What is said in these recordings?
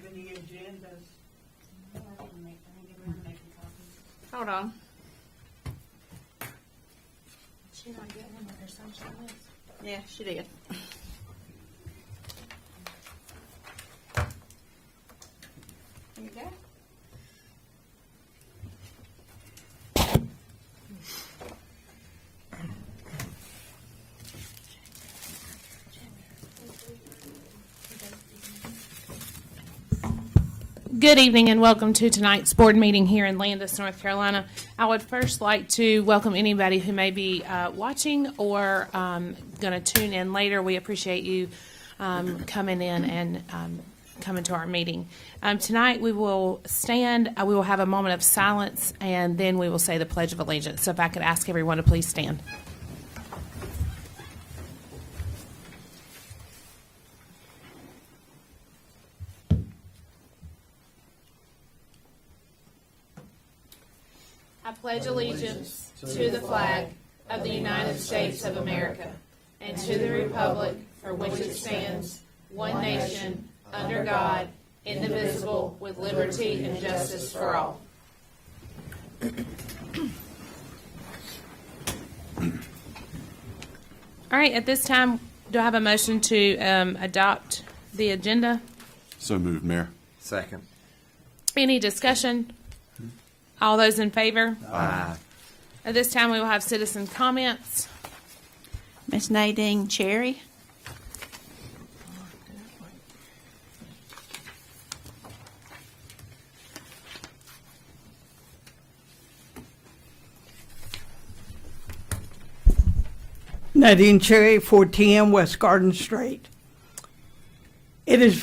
have any agendas. I didn't get around to making copies. Hold on. She not getting them with her sunshine list. Yeah, she did. There you go. Good evening and welcome to tonight's board meeting here in Landis, North Carolina. I would first like to welcome anybody who may be watching or going to tune in later. We appreciate you coming in and coming to our meeting. Tonight we will stand, we will have a moment of silence, and then we will say the Pledge of Allegiance. So if I could ask everyone to please stand. I pledge allegiance to the flag of the United States of America and to the republic for which it stands, one nation, under God, indivisible, with liberty and justice for all. All right, at this time, do I have a motion to adopt the agenda? So moved, Mayor. Second. Any discussion? All those in favor? Aye. At this time, we will have citizen comments. Miss Nadine Cherry. Nadine Cherry, 410 West Garden Street. It is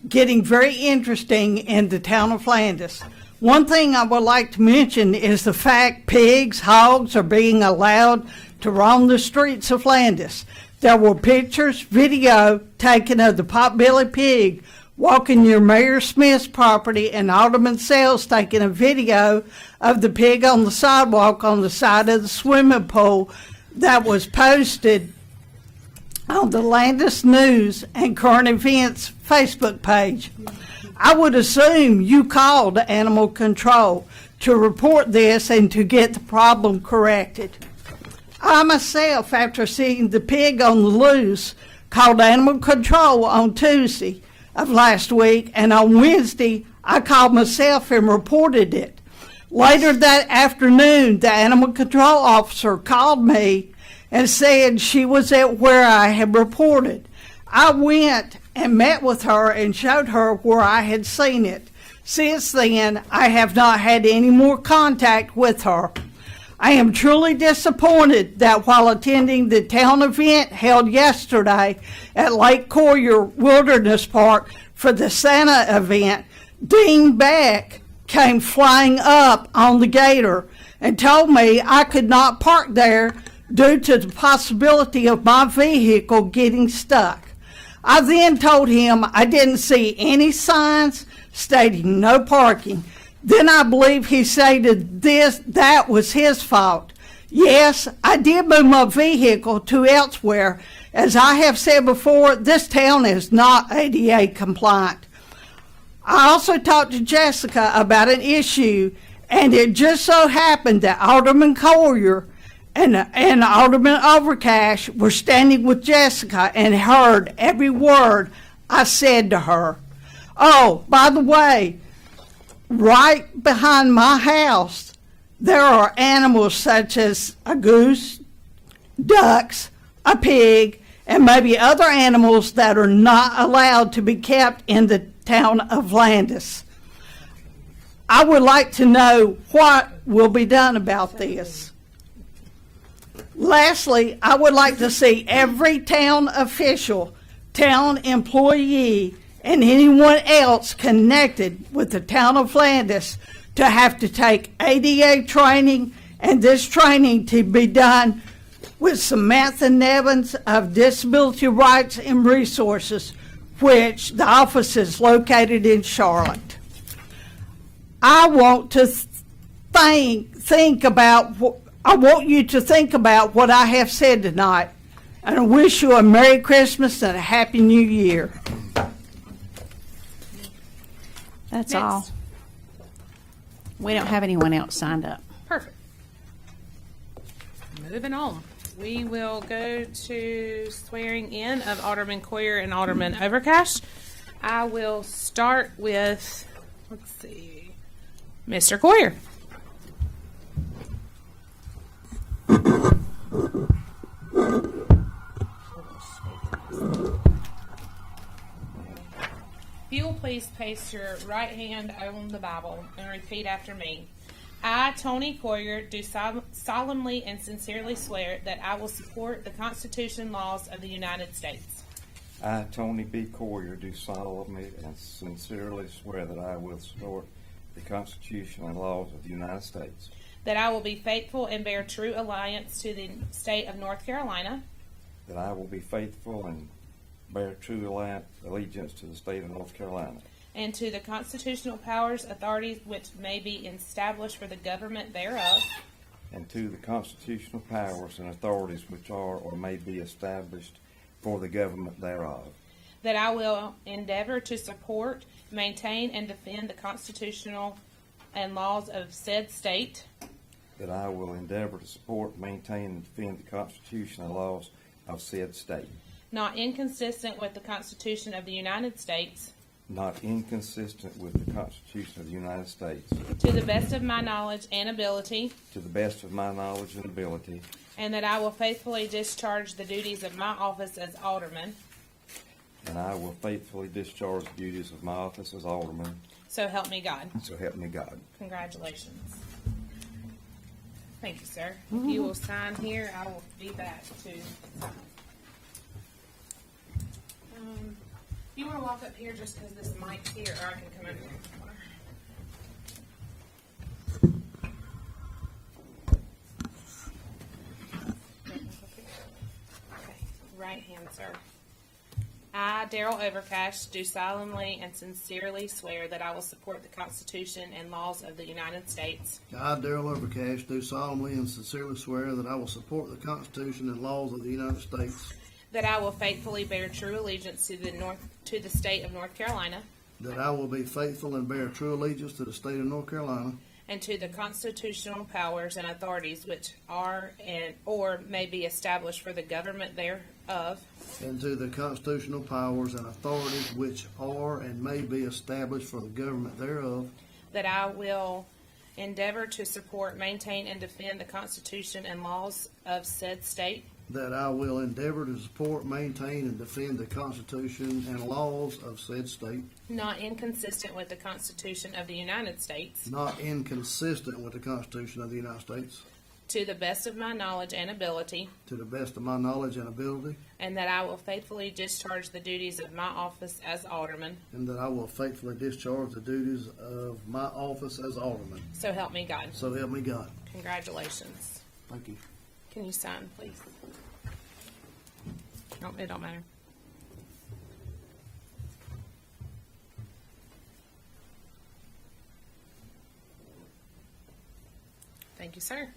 getting very interesting in the town of Landis. One thing I would like to mention is the fact pigs, hogs are being allowed to roam the streets of Landis. There were pictures, video taken of the potbelly pig walking near Mayor Smith's property, and Alderman Sells taking a video of the pig on the sidewalk on the side of the swimming pool that was posted on the Landis News and Current Events Facebook page. I would assume you called animal control to report this and to get the problem corrected. I myself, after seeing the pig on the loose, called animal control on Tuesday of last week, and on Wednesday I called myself and reported it. Later that afternoon, the animal control officer called me and said she was at where I had reported. I went and met with her and showed her where I had seen it. Since then, I have not had any more contact with her. I am truly disappointed that while attending the town event held yesterday at Lake Collier Wilderness Park for the Santa event, Dean Beck came flying up on the gator and told me I could not park there due to the possibility of my vehicle getting stuck. I then told him I didn't see any signs stating no parking. Then I believe he stated that was his fault. Yes, I did move my vehicle to elsewhere. As I have said before, this town is not ADA compliant. I also talked to Jessica about an issue, and it just so happened that Alderman Collier and Alderman Overcash were standing with Jessica and heard every word I said to her. Oh, by the way, right behind my house, there are animals such as a goose, ducks, a pig, and maybe other animals that are not allowed to be kept in the town of Landis. I would like to know what will be done about this. Lastly, I would like to see every town official, town employee, and anyone else connected with the town of Landis to have to take ADA training, and this training to be done with Samantha Nevins of Disability Rights and Resources, which the office is located in Charlotte. I want to I want you to think about what I have said tonight, and I wish you a Merry Christmas and a Happy New Year. That's Next. all. We don't have anyone else signed up. Perfect. Moving on. We will go to swearing in of Alderman Coyer and Alderman Overcash. I will start with, let's see, Mr. Coyer. If you will please place your right hand on the Bible and repeat after me. I, Tony Coyer, do solemnly and sincerely swear that I will support the Constitution and laws of the United States, I, Tony B. Coyer, do solemnly and sincerely swear that I will support the Constitution and laws of the United States, that I will be faithful and bear true allegiance to the state of North Carolina, that I will be faithful and bear true allegiance to the state of North Carolina, and to the constitutional powers, authorities which may be established for the government thereof, and to the constitutional powers and authorities which are or may be established for the government thereof, that I will endeavor to support, maintain, and defend the constitutional and laws of said state, that I will endeavor to support, maintain, and defend the Constitution and laws of said state, not inconsistent with the Constitution of the United States, not inconsistent with the Constitution of the United States, to the best of my knowledge and ability, to the best of my knowledge and ability, and that I will faithfully discharge the duties of my office as Alderman. and I will faithfully discharge the duties of my office as Alderman, So help me God. so help me God. Congratulations. Thank you, sir. If you will sign here, I will be back to sign. You want to walk up here just because this mic's here, or I can come over here. Okay. Right hand, sir. I, Daryl Overcash, do solemnly and sincerely swear that I will support the Constitution and laws of the United States, I, Daryl Overcash, do solemnly and sincerely swear that I will support the Constitution and laws of the United States, that I will faithfully bear true allegiance to the state of North Carolina, that I will be faithful and bear true allegiance to the state of North Carolina, and to the constitutional powers and authorities which are and or may be established for the government thereof, and to the constitutional powers and authorities which are and may be established for the government thereof, that I will endeavor to support, maintain, and defend the Constitution and laws of said state, that I will endeavor to support, maintain, and defend the Constitution and laws of said state, not inconsistent with the Constitution of the United States, not inconsistent with the Constitution of the United States, to the best of my knowledge and ability, to the best of my knowledge and ability, and that I will faithfully discharge the duties of my office as Alderman. and that I will faithfully discharge the duties of my office as Alderman. So help me God. So help me God. Congratulations. Thank you. Can you sign, please? No, it don't matter. Thank you, sir.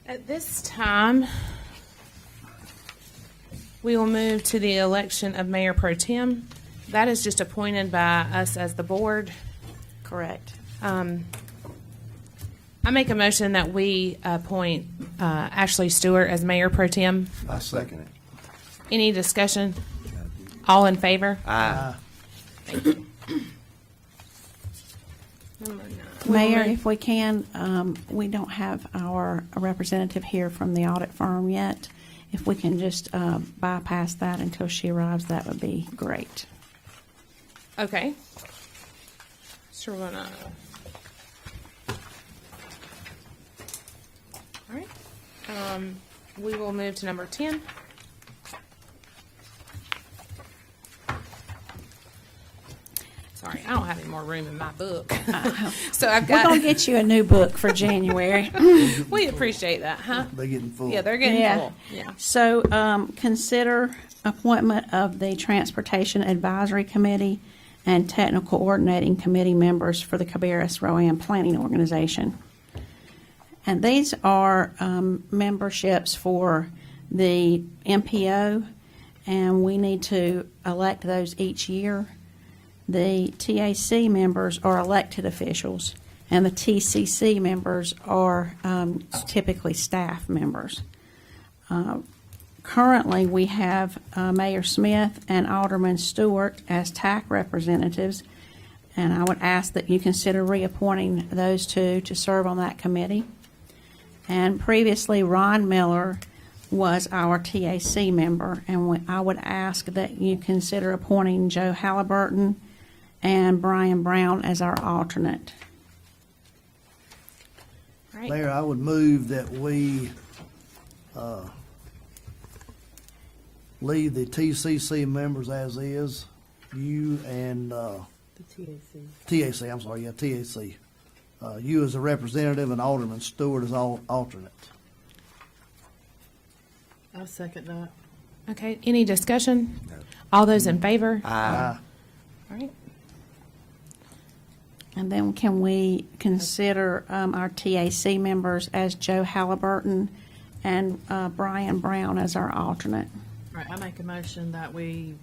At this time, we will move to the election of Mayor Pro Tem. That is just appointed by us as the board. Correct. I make a motion that we appoint Ashley Stewart as Mayor Pro Tem. I second it. Any discussion? All in favor? Aye. Number 9. Mayor, if we can, we don't have our representative here from the audit firm yet. If we can just bypass that until she arrives, that would be great. Okay. So we're gonna. All right. We will move to number 10. Sorry, I don't have any more room in my book. So I've We're got. gonna get you a new book for January. We appreciate that, huh? They getting full. Yeah, they're getting Yeah. full. Yeah. So, consider appointment of the Transportation Advisory Committee and Technical Coordinating Committee members for the Cabarrus Rowan Planning Organization. And these are memberships for the MPO, and we need to elect those each year. The TAC members are elected officials, and the TCC members are typically staff members. Currently, we have Mayor Smith and Alderman Stewart as TAC representatives, and I would ask that you consider reappointing those two to serve on that committee. And previously, Ron Miller was our TAC member, and I would ask that you consider appointing Joe Halliburton and Brian Brown as our alternate. Right. Mayor, I would move that we leave the TCC members as is, you and TAC, I'm sorry, yeah, TAC. You as a representative and Alderman Stewart as alternate. I second that. Okay, any discussion? All those in favor? Aye. All right. And then can we consider our TAC members as Joe Halliburton and Brian Brown as our alternate? All right, I make a motion that we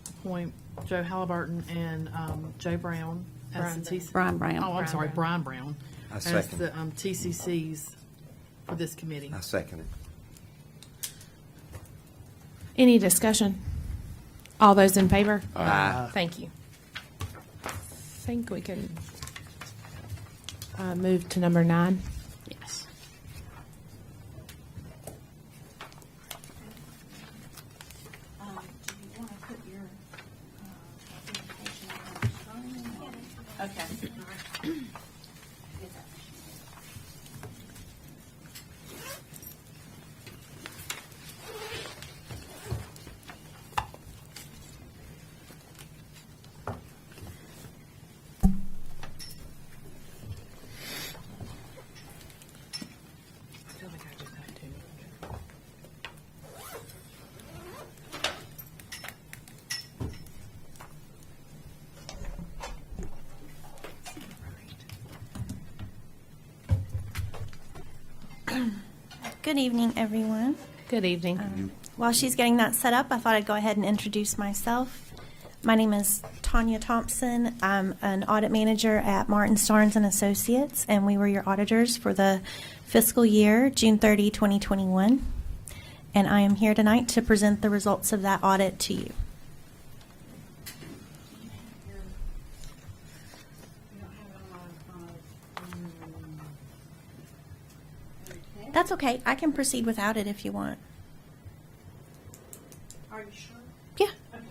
appoint Joe Halliburton and Joe Brown as the TC. Brian Brown. Oh, I'm sorry, Brian Brown. I As second the it. TCCs for this committee. I second it. Any discussion? All those in favor? Aye. Thank you. I think we can move to number 9. Yes. Do you want to put your application on? Okay. I feel like I just had to. Good evening, everyone. Good evening. While she's getting that set up, I thought I'd go ahead and introduce myself. My name is Tanya Thompson. I'm an audit manager at Martin Starnes and Associates, and we were your auditors for the fiscal year, June 30, 2021. And I am here tonight to present the results of that audit to you. That's okay. I can proceed without it if you want. Are you sure? Yeah. Okay.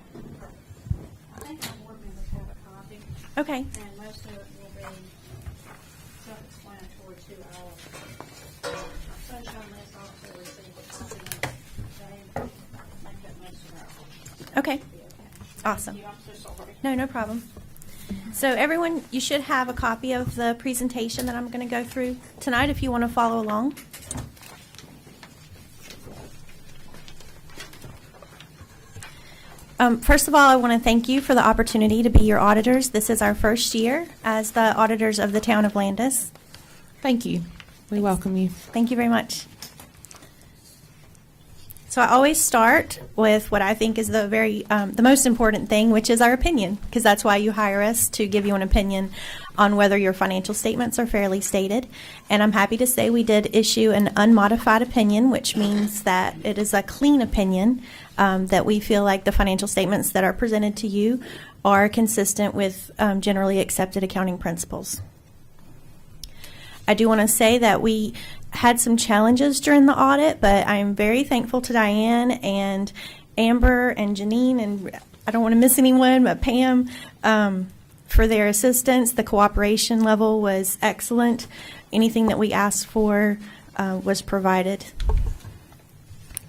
I think our board members have a copy, Okay. and most of it will be self-explanatory to our sunshine list also received a copy, and they make up most of our. Okay. Awesome. I'm so sorry. No problem. So everyone, you should have a copy of the presentation that I'm going to go through tonight if you want to follow along. First of all, I want to thank you for the opportunity to be your auditors. This is our first year as the auditors of the town of Landis. Thank you. We welcome you. Thank you very much. So I always start with what I think is the most important thing, which is our opinion, because that's why you hire us, to give you an opinion on whether your financial statements are fairly stated. And I'm happy to say we did issue an unmodified opinion, which means that it is a clean opinion, that we feel like the financial statements that are presented to you are consistent with generally accepted accounting principles. I do want to say that we had some challenges during the audit, but I'm very thankful to Diane and Amber and Janine, and I don't want to miss anyone, but Pam, for their assistance. The cooperation level was excellent. Anything that we asked for was provided.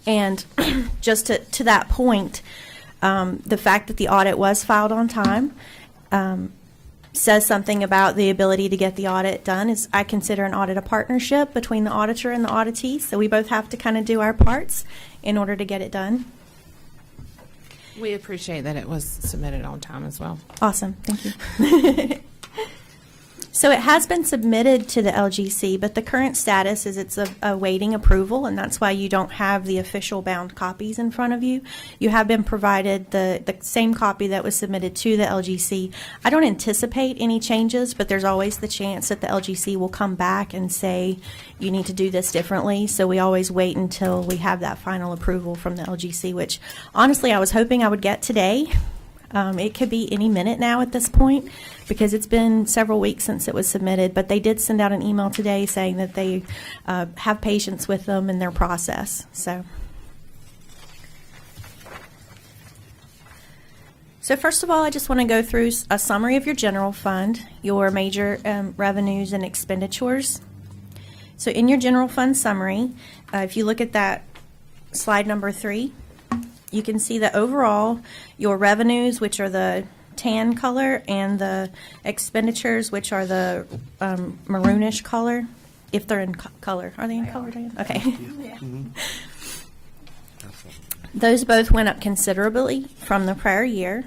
And just to that point, the fact that the audit was filed on time, says something about the ability to get the audit done. Is I consider an audit a partnership between the auditor and the auditee, so we both have to kind of do our parts in order to get it done. We appreciate that it was submitted on time as well. Awesome, thank you. So it has been submitted to the LGC, but the current status is it's awaiting approval, and that's why you don't have the official bound copies in front of you. You have been provided the same copy that was submitted to the LGC. I don't anticipate any changes, but there's always the chance that the LGC will come back and say, you need to do this differently. So we always wait until we have that final approval from the LGC, which honestly I was hoping I would get today. It could be any minute now at this point because it's been several weeks since it was submitted, but they did send out an email today saying that they have patience with them in their process. So first of all, I just want to go through a summary of your general fund, your major revenues and expenditures. So in your general fund summary, if you look at that slide number 3, you can see that overall, your revenues, which are the tan color, and the expenditures, which are the maroonish color, if they're in color. Are they in color, Dan? Okay. Those both went up considerably from the prior year.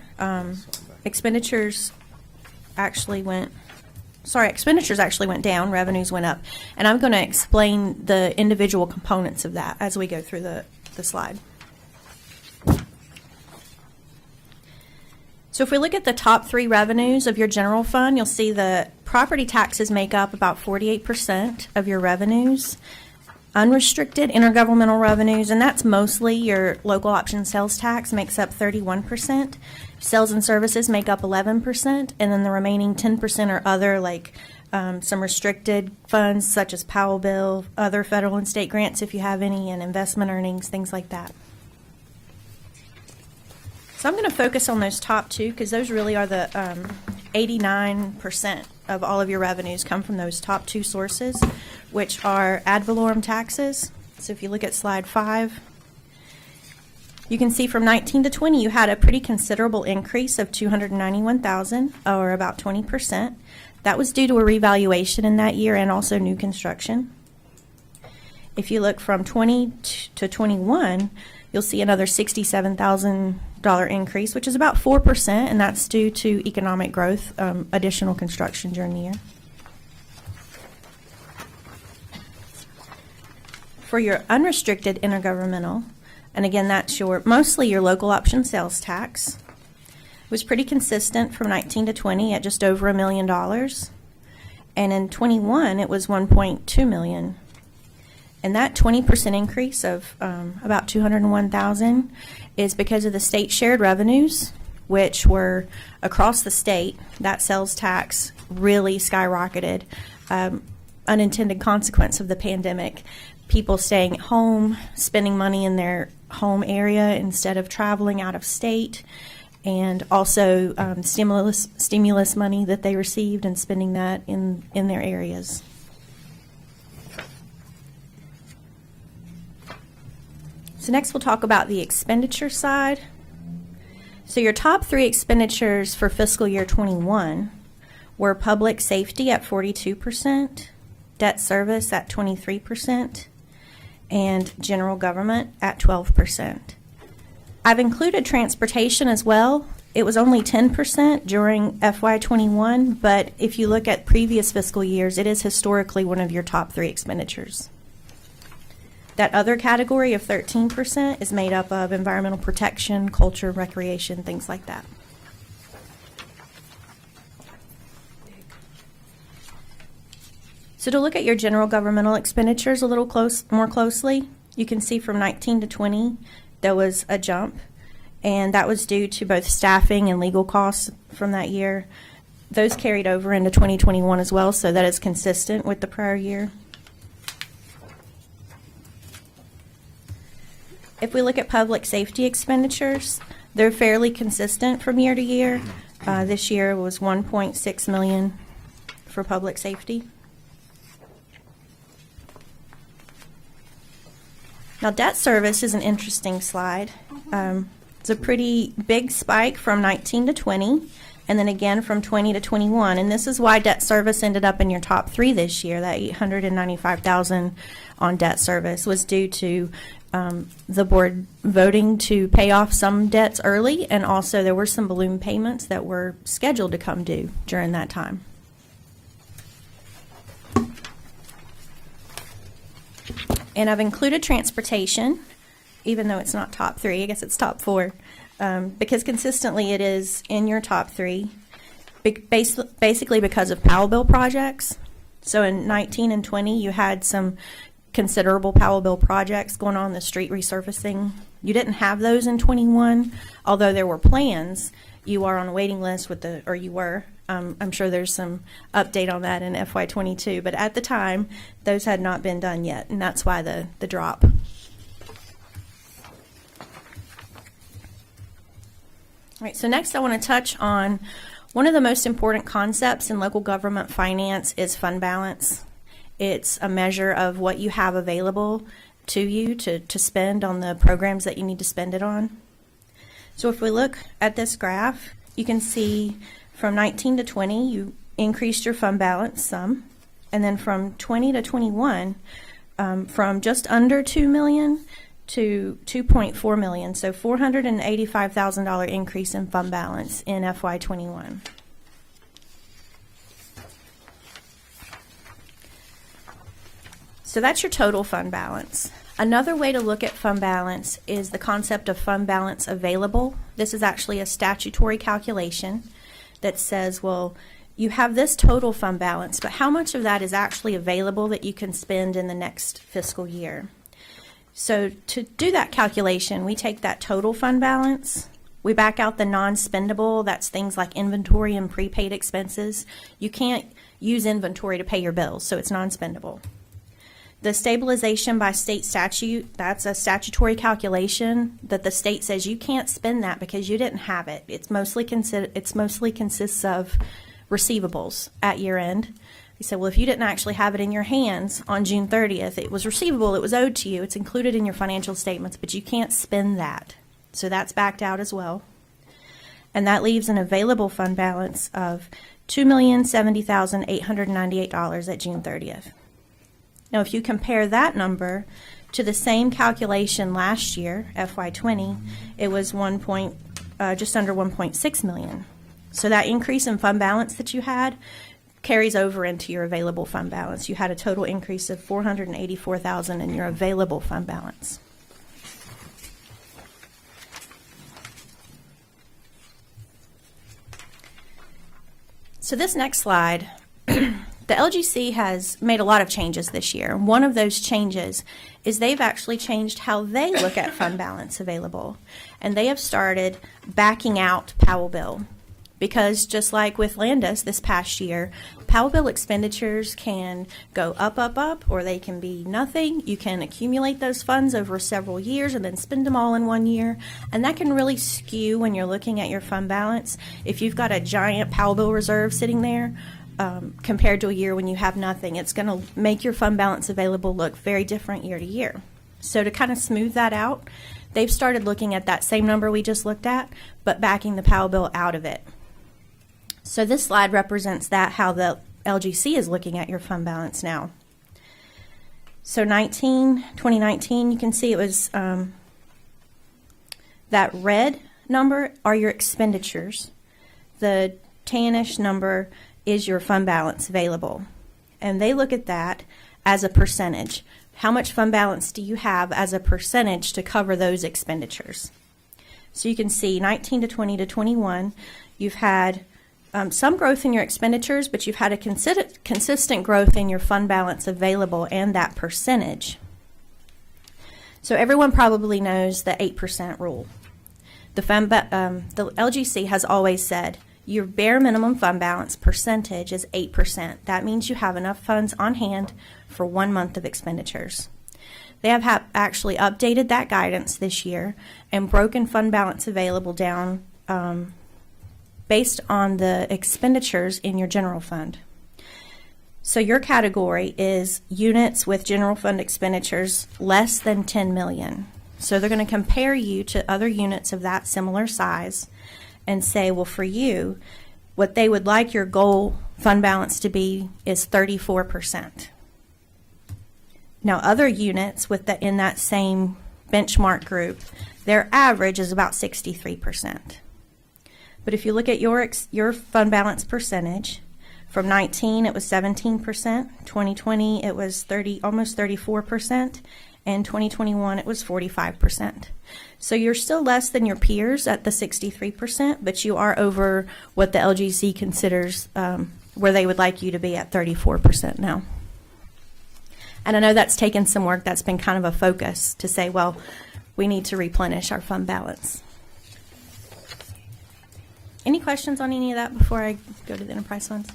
Expenditures actually went down, revenues went up. And I'm going to explain the individual components of that as we go through the slide. So if we look at the top 3 revenues of your general fund, you'll see the property taxes make up about 48% of your revenues. Unrestricted intergovernmental revenues, and that's mostly your local option sales tax, makes up 31%. Sales and services make up 11%, and then the remaining 10% are other, like some restricted funds such as Powell Bill, other federal and state grants if you have any, and investment earnings, things like that. So I'm going to focus on those top 2 because those really are the 89% of all of your revenues come from those top 2 sources, which are ad valorem taxes. So if you look at slide 5, you can see from 19 to 20 you had a pretty considerable increase of $291,000, or about 20%. That was due to a revaluation in that year and also new construction. If you look from 20 to 21, you'll see another $67,000 increase, which is about 4%, and that's due to economic growth, additional construction during the year. For your unrestricted intergovernmental, and again, that's mostly your local option sales tax, was pretty consistent from 19 to 20 at just over $1 million, and in 21 it was $1.2 million. And that 20% increase of about $201,000 is because of the state shared revenues, which were across the state. That sales tax really skyrocketed. Unintended consequence of the pandemic. People staying at home, spending money in their home area instead of traveling out of state, and also stimulus money that they received and spending that in their areas. So next we'll talk about the expenditure side. So your top 3 expenditures for fiscal year 21 were public safety at 42%, debt service at 23%, and general government at 12%. I've included transportation as well. It was only 10% during FY21, but if you look at previous fiscal years, it is historically one of your top 3 expenditures. That other category of 13% is made up of environmental protection, culture, recreation, things like that. So to look at your general governmental expenditures a little more closely, you can see from 19 to 20 there was a jump, and that was due to both staffing and legal costs from that year. Those carried over into 2021 as well, so that is consistent with the prior year. If we look at public safety expenditures, they're fairly consistent from year to year. This year was $1.6 million for public safety. Now, debt service is an interesting slide. It's a pretty big spike from 19 to 20. and then again from 20 to 21. And this is why debt service ended up in your top three this year. That $895,000 on debt service was due to the board voting to pay off some debts early, and also there were some balloon payments that were scheduled to come due during that time. And I've included transportation, even though it's not top three. I guess it's top four, because consistently it is in your top three, basically because of Powell bill projects. So in 19 and 20, you had some considerable Powell bill projects going on, the street resurfacing. You didn't have those in 21, although there were plans. You are on a waiting list with or you were. I'm sure there's some update on that in FY22, but at the time, those had not been done yet, and that's why the drop. All right, so next I want to touch on one of the most important concepts in local government finance is fund balance. It's a measure of what you have available to you to spend on the programs that you need to spend it on. So if we look at this graph, you can see from 19 to 20, you increased your fund balance some. And then from 20 to 21, from just under $2 million to $2.4 million. So $485,000 increase in fund balance in FY21. So that's your total fund balance. Another way to look at fund balance is the concept of fund balance available. This is actually a statutory calculation that says, well, you have this total fund balance, but how much of that is actually available that you can spend in the next fiscal year? So to do that calculation, we take that total fund balance, we back out the non-spendable, that's things like inventory and prepaid expenses. You can't use inventory to pay your bills, so it's non-spendable. The stabilization by state statute, that's a statutory calculation that the state says you can't spend that because you didn't have it. It's mostly consists of receivables at year end. He said, well, if you didn't actually have it in your hands on June 30th, it was receivable, it was owed to you, it's included in your financial statements, but you can't spend that. So that's backed out as well. And that leaves an available fund balance of $2,070,898 at June 30th. Now, if you compare that number to the same calculation last year, FY20, it was just under 1.6 million. So that increase in fund balance that you had carries over into your available fund balance. You had a total increase of $484,000 in your available fund balance. So this next slide, the LGC has made a lot of changes this year. One of those changes is they've actually changed how they look at fund balance available. And they have started backing out Powell bill. Because just like with Landis this past year, Powell bill expenditures can go up, or they can be nothing. You can accumulate those funds over several years and then spend them all in 1 year. And that can really skew when you're looking at your fund balance. If you've got a giant Powell bill reserve sitting there, compared to a year when you have nothing, it's going to make your fund balance available look very different year to year. So to kind of smooth that out, they've started looking at that same number we just looked at, but backing the Powell bill out of it. So this slide represents how the LGC is looking at your fund balance now. So 2019, you can see it was that red number are your expenditures. The tannish number is your fund balance available. And they look at that as a percentage. How much fund balance do you have as a percentage to cover those expenditures? So you can see 19 to 20 to 21, you've had some growth in your expenditures, but you've had a consistent growth in your fund balance available and that percentage. So everyone probably knows the 8% rule. The LGC has always said your bare minimum fund balance percentage is 8%. That means you have enough funds on hand for 1 month of expenditures. They have actually updated that guidance this year and broken fund balance available down based on the expenditures in your general fund. So your category is units with general fund expenditures less than 10 million. So they're going to compare you to other units of that similar size and say, well, for you, What they would like your goal fund balance to be is 34%. Now, other units in that same benchmark group, their average is about 63%. But if you look at your fund balance percentage, from 19 it was 17%, 2020 it was almost 34%, and 2021 it was 45%. So you're still less than your peers at the 63%, but you are over what the LGC considers where they would like you to be at 34% now. And I know that's taken some work. That's been kind of a focus to say, well, we need to replenish our fund balance. Any questions on any of that before I go to the enterprise funds?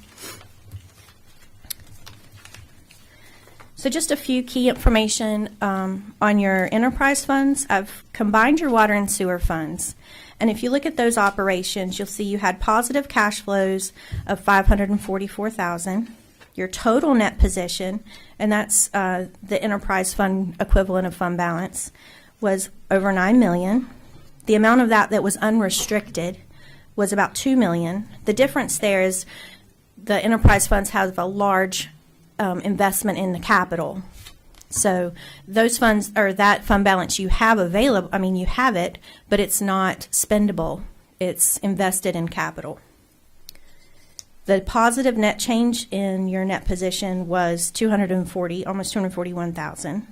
So just a few key information on your enterprise funds. I've combined your water and sewer funds. And if you look at those operations, you'll see you had positive cash flows of $544,000. Your total net position, and that's the enterprise fund equivalent of fund balance, was over $9 million. The amount of that was unrestricted was about $2 million. The difference there is the enterprise funds have a large investment in the capital. So those funds, or that fund balance you have available, you have it, but it's not spendable. It's invested in capital. The positive net change in your net position was almost $241,000.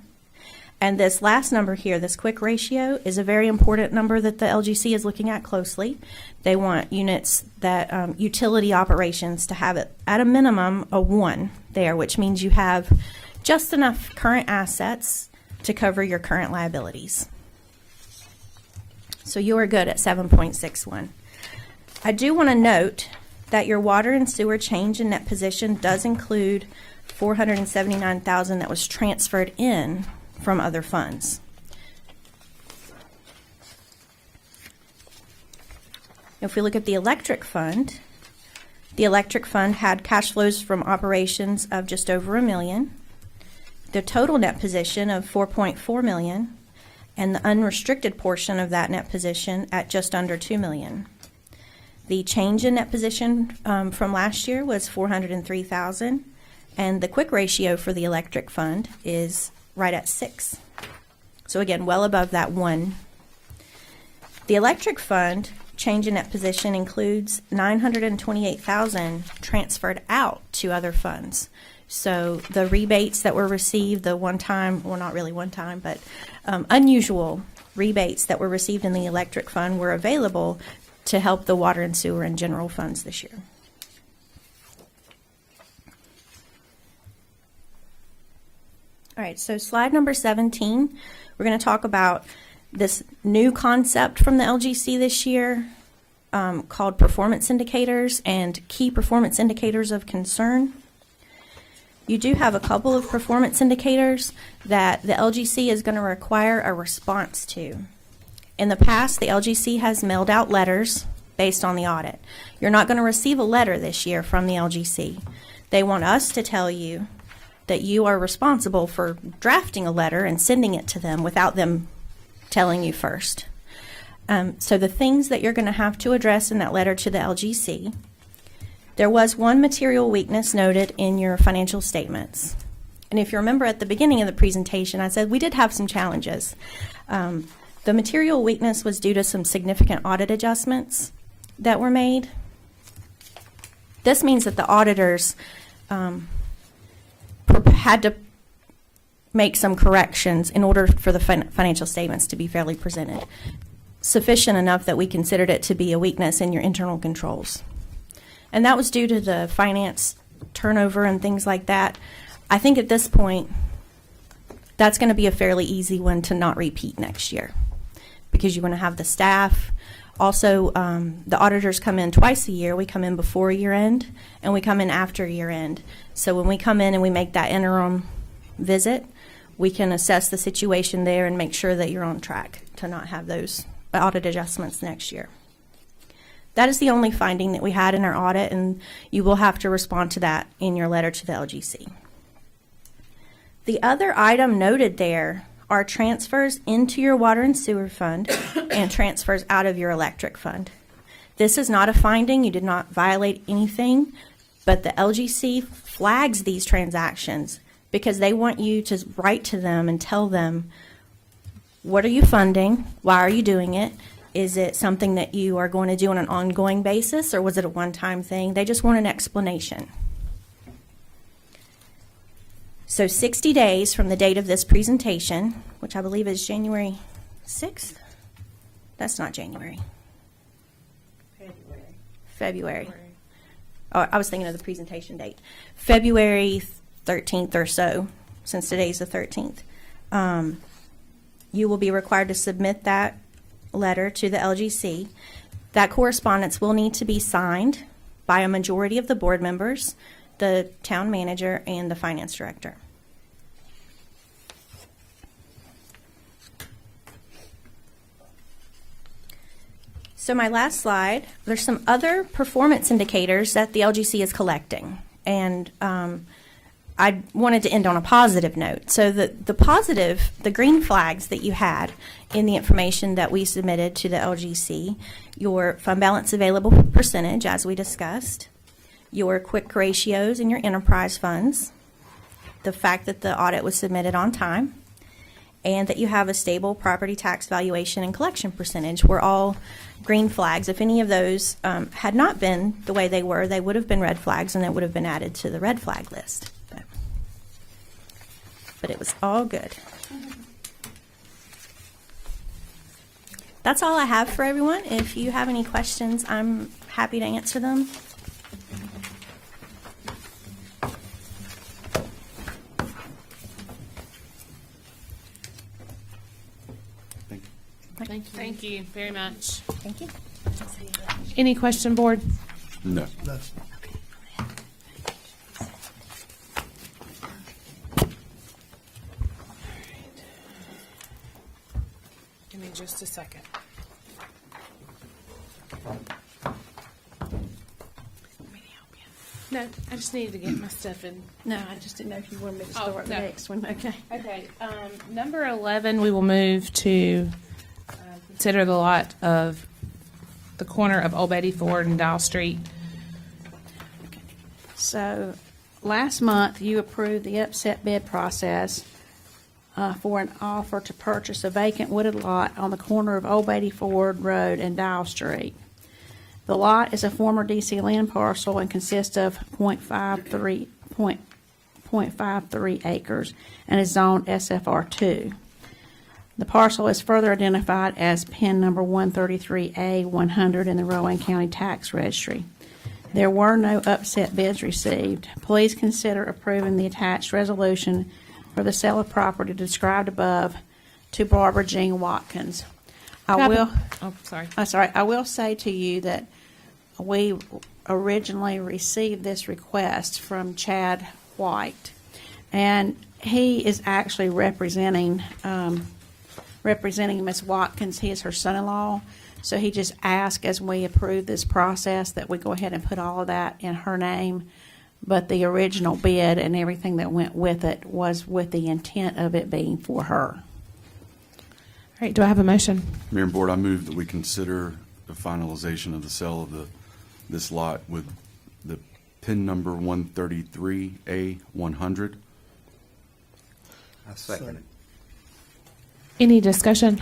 And this last number here, this quick ratio, is a very important number that the LGC is looking at closely. They want units that, utility operations, to have it at a minimum a 1 there, which means you have just enough current assets to cover your current liabilities. So you are good at 7.61. I do want to note that your water and sewer change in net position does include $479,000 that was transferred in from other funds. If we look at the electric fund had cash flows from operations of just over $1 million, the total net position of $4.4 million, and the unrestricted portion of that net position at just under $2 million. The change in net position from last year was $403,000, and the quick ratio for the electric fund is right at 6. So again, well above that 1. The electric fund change in net position includes $928,000 transferred out to other funds. So the rebates that were received, the one-time, well, not really one-time, but unusual rebates that were received in the electric fund were available to help the water and sewer and general funds this year. All right, so slide number 17, we're going to talk about this new concept from the LGC this year called performance indicators and key performance indicators of concern. You do have a couple of performance indicators that the LGC is going to require a response to. In the past, the LGC has mailed out letters based on the audit. You're not going to receive a letter this year from the LGC. They want us to tell you that you are responsible for drafting a letter and sending it to them without them telling you first. So the things that you're going to have to address in that letter to the LGC, there was one material weakness noted in your financial statements. And if you remember at the beginning of the presentation, I said we did have some challenges. The material weakness was due to some significant audit adjustments that were made. This means that the auditors had to make some corrections in order for the financial statements to be fairly presented, sufficient enough that we considered it to be a weakness in your internal controls. And that was due to the finance turnover and things like that. I think at this point, that's going to be a fairly easy one to not repeat next year, because you're going to have the staff. Also, the auditors come in twice a year. We come in before year end and we come in after year end. So when we come in and we make that interim visit, we can assess the situation there and make sure that you're on track to not have those audit adjustments next year. That is the only finding that we had in our audit, and you will have to respond to that in your letter to the LGC. The other item noted there are transfers into your water and sewer fund and transfers out of your electric fund. This is not a finding. You did not violate anything, but the LGC flags these transactions because they want you to write to them and tell them, what are you funding? Why are you doing it? Is it something that you are going to do on an ongoing basis, or was it a one-time thing? They just want an explanation. So 60 days from the date of this presentation, which I believe is January 6th. That's not January. February. Oh, I was thinking of the presentation date. February 13th or so, since today's the 13th. You will be required to submit that letter to the LGC. That correspondence will need to be signed by a majority of the board members, the town manager, and the finance director. So my last slide, there's some other performance indicators that the LGC is collecting. And I wanted to end on a positive note. So the positive, the green flags that you had in the information that we submitted to the LGC, your fund balance available percentage, as we discussed, your quick ratios and your enterprise funds, the fact that the audit was submitted on time, and that you have a stable property tax valuation and collection percentage were all green flags. If any of those had not been the way they were, they would have been red flags, and it would have been added to the red flag list. But it was all good. That's all I have for everyone. If you have any questions, I'm happy to answer them. Thank you very much. Thank you. Any question, board? No. That's, Give me just a second. No, I just needed to get my stuff in. No, I just didn't know if you wanted me to Oh, start the no. next one. Okay. Okay, number 11, we will move to consider the lot of the corner of Old Betty Ford and Dial Street. So, last month, you approved the upset bid process for an offer to purchase a vacant wooded lot on the corner of Old Betty Ford Road and Dial Street. The lot is a former DC land parcel and consists of 0.53 acres and is zoned SFR2. The parcel is further identified as PIN number 133A100 in the Rowan County Tax Registry. There were no upset bids received. Please consider approving the attached resolution for the sale of property described above to Barbara Jean Watkins. I will say to you that we originally received this request from Chad White, and he is actually representing Ms. Watkins. He is her son-in-law, so he just asked, as we approve this process, that we go ahead and put all of that in her name. But the original bid and everything that went with it was with the intent of it being for her. All right, do I have a motion? Mayor and Board, I move that we consider the finalization of the sale of this lot with the PIN number 133A100. I second it. Any discussion?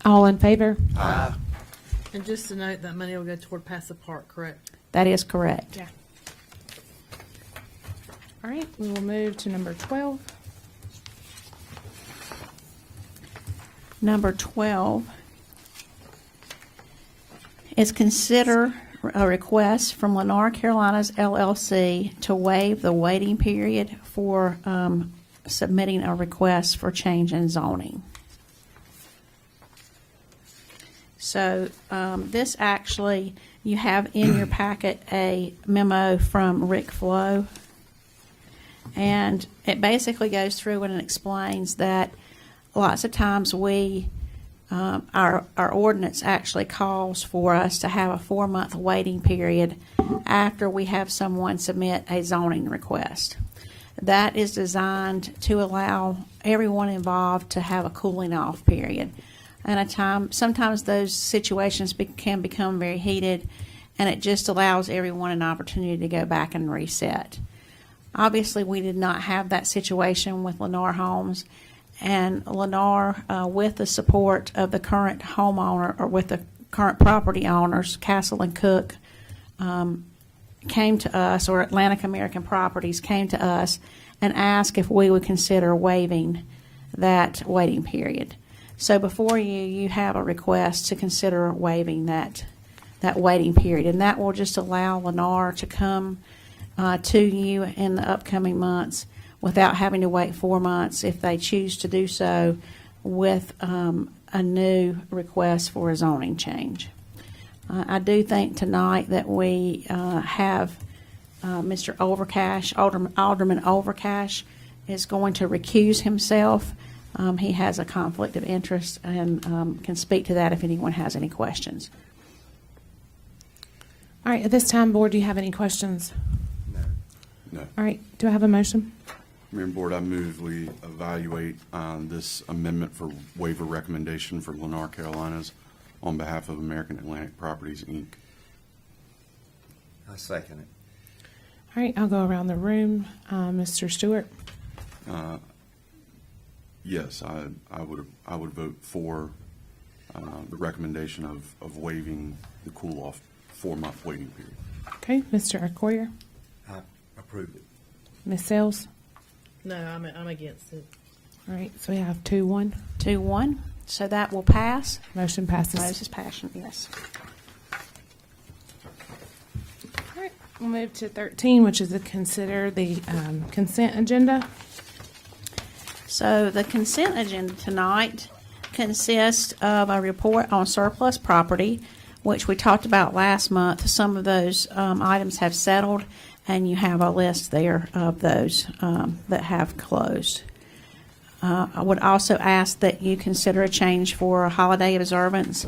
All in favor? And just to note, that money will go toward Passive Park, correct? That is correct. Yeah. All right, we will move to number 12. Number 12 is consider a request from Lennar Carolinas LLC to waive the waiting period for submitting a request for change in zoning. So this actually, you have in your packet a memo from Rick Flo, and it basically goes through and explains that lots of times our ordinance actually calls for us to have a 4-month waiting period after we have someone submit a zoning request. That is designed to allow everyone involved to have a cooling off period. and sometimes those situations can become very heated, and it just allows everyone an opportunity to go back and reset. Obviously, we did not have that situation with Lennar Homes, and Lennar, with the support of the current homeowner, or with the current property owners, Castle and Cook, came to us, or Atlantic American Properties came to us and asked if we would consider waiving that waiting period. So before you have a request to consider waiving that waiting period, and that will just allow Lennar to come to you in the upcoming months without having to wait 4 months if they choose to do so, with a new request for a zoning change. I do think tonight that we have Mr. Overcash, Alderman Overcash, is going to recuse himself. He has a conflict of interest and can speak to that if anyone has any questions. All right, at this time, Board, do you have any questions? No. All right, do I have a motion? Mayor and Board, I move we evaluate this amendment for waiver recommendation for Lennar Carolinas on behalf of American Atlantic Properties, Inc. I second it. All right, I'll go around the room. Mr. Stewart? Yes, I would vote for the recommendation of waiving the cool-off 4-month waiting period. Okay, Mr. Arcoyer? I approve it. Ms. Sales? No, I'm against it. All right, so we have 2-1. 2-1, so that will pass. Motion passes. Moses Passion, yes. All right, we'll move to 13, which is to consider the consent agenda. So the consent agenda tonight consists of a report on surplus property, which we talked about last month. Some of those items have settled, and you have a list there of those that have closed. I would also ask that you consider a change for holiday observance.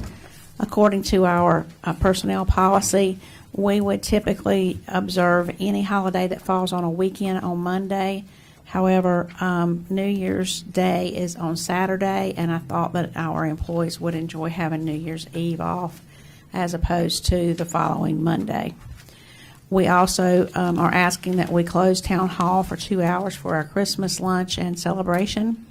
According to our personnel policy, we would typically observe any holiday that falls on a weekend on Monday. However, New Year's Day is on Saturday, and I thought that our employees would enjoy having New Year's Eve off as opposed to the following Monday. We also are asking that we close Town Hall for 2 hours for our Christmas lunch and celebration.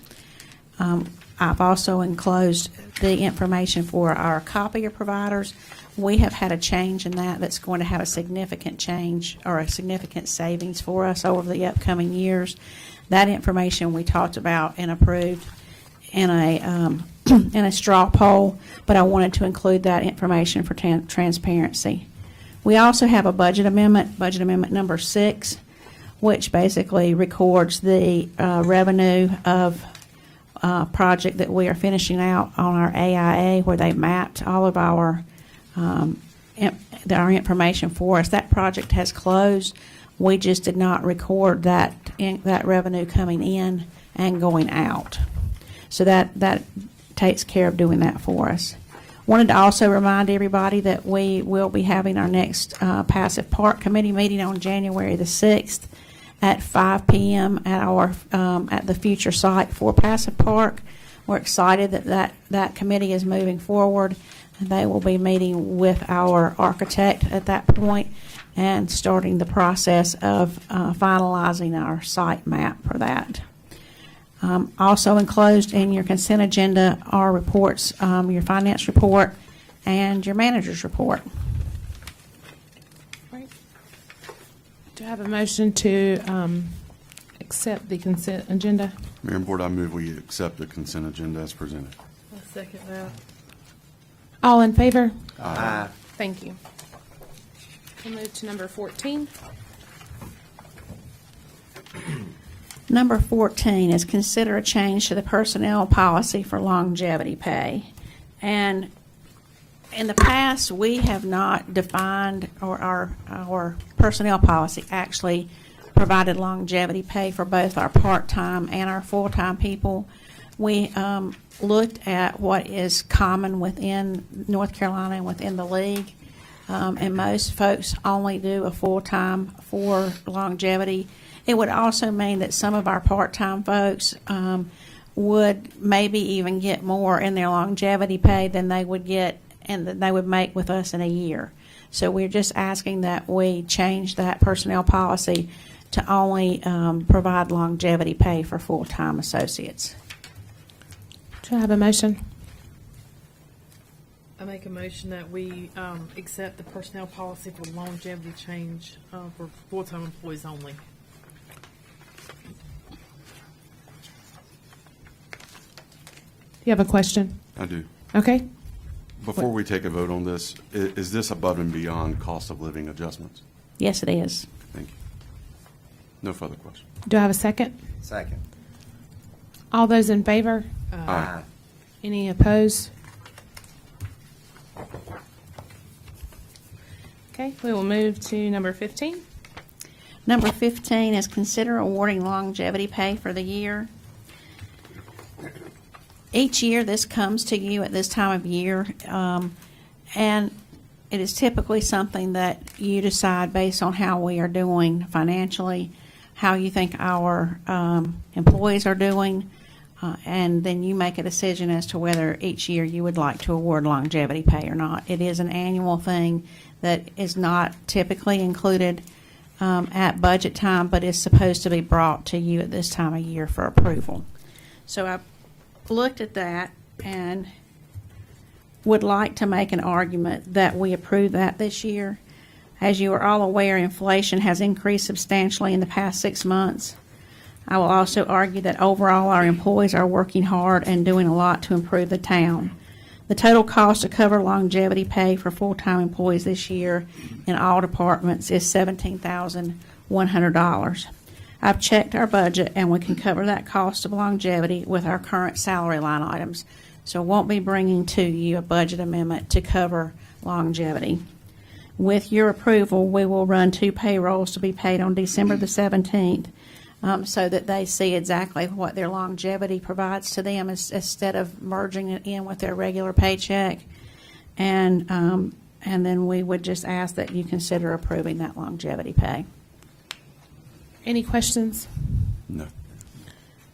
I've also enclosed the information for our copier providers. We have had a change in that's going to have a significant change or a significant savings for us over the upcoming years. That information we talked about and approved in a straw poll, but I wanted to include that information for transparency. We also have a budget amendment number 6, which basically records the revenue of project that we are finishing out on our AIA, where they mapped all of our information for us. That project has closed. We just did not record that revenue coming in and going out. So that takes care of doing that for us. Wanted to also remind everybody that we will be having our next Passive Park Committee meeting on January the 6th at 5 p.m. at the future site for Passive Park. We're excited that committee is moving forward. They will be meeting with our architect at that point and starting the process of finalizing our site map for that. Also enclosed in your consent agenda are reports, your finance report and your manager's report. Right. Do I have a motion to accept the consent agenda? Mayor and Board, I move we accept the consent agenda as presented. I'll second that. All in favor? Aye. Thank you. We'll move to number 14. Number 14 is consider a change to the personnel policy for longevity pay. And in the past, we have not defined, or our personnel policy actually provided longevity pay for both our part-time and our full-time people. We looked at what is common within North Carolina and within the league. And most folks only do a full-time for longevity. It would also mean that some of our part-time folks would maybe even get more in their longevity pay than they would get and that they would make with us in a year. So we're just asking that we change that personnel policy to only provide longevity pay for full-time associates. Do I have a motion? I make a motion that we accept the personnel policy for longevity change for full-time employees only. You have a question? I do. Okay. Before we take a vote on this, is this above and beyond cost of living adjustments? Yes, it is. Thank you. No further questions. Do I have a second? Second. All those in favor? Aye. Any opposed? Okay, we will move to number 15. Number 15 is consider awarding longevity pay for the year. Each year, this comes to you at this time of year, and it is typically something that you decide based on how we are doing financially, how you think our employees are doing, and then you make a decision as to whether each year you would like to award longevity pay or not. It is an annual thing that is not typically included at budget time, but is supposed to be brought to you at this time of year for approval. So I looked at that and would like to make an argument that we approve that this year. As you are all aware, inflation has increased substantially in the past 6 months. I will also argue that overall our employees are working hard and doing a lot to improve the town. The total cost to cover longevity pay for full-time employees this year in all departments is $17,100. I've checked our budget and we can cover that cost of longevity with our current salary line items. So won't be bringing to you a budget amendment to cover longevity. With your approval, we will run 2 payrolls to be paid on December the 17th so that they see exactly what their longevity provides to them instead of merging it in with their regular paycheck. And then we would just ask that you consider approving that longevity pay. Any questions? No.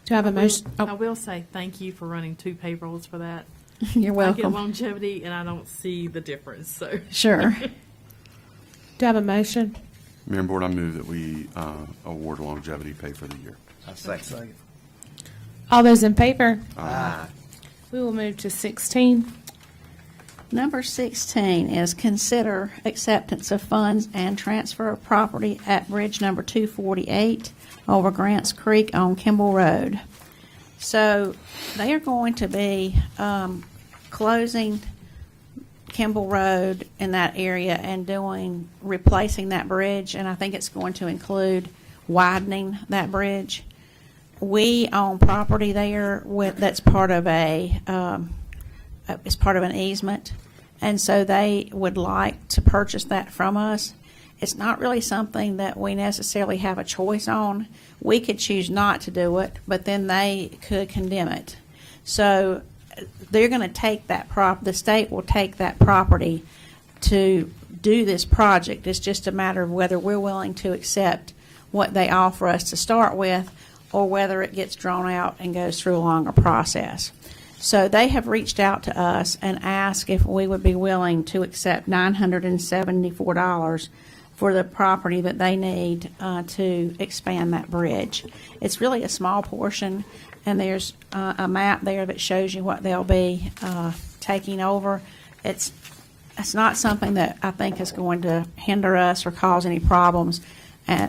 Do I have a motion? I Oh, will say thank you for running 2 payrolls for that. You're I get welcome. longevity and I don't see the difference, so. Sure. do I have a motion? Mayor and Board, I move that we award longevity pay for the year. I second. All those in favor? Aye. We will move to 16. Number 16 is consider acceptance of funds and transfer of property at bridge number 248 over Grants Creek on Kimball Road. So they are going to be closing Kimball Road in that area and replacing that bridge, and I think it's going to include widening that bridge. We own property there that's part of it's part of an easement, and so they would like to purchase that from us. It's not really something that we necessarily have a choice on. We could choose not to do it, but then they could condemn it. So they're going to take that the state will take that property to do this project. It's just a matter of whether we're willing to accept what they offer us to start with or whether it gets drawn out and goes through a longer process. So they have reached out to us and asked if we would be willing to accept $974 for the property that they need to expand that bridge. It's really a small portion, and there's a map there that shows you what they'll be taking over. It's not something that I think is going to hinder us or cause any problems,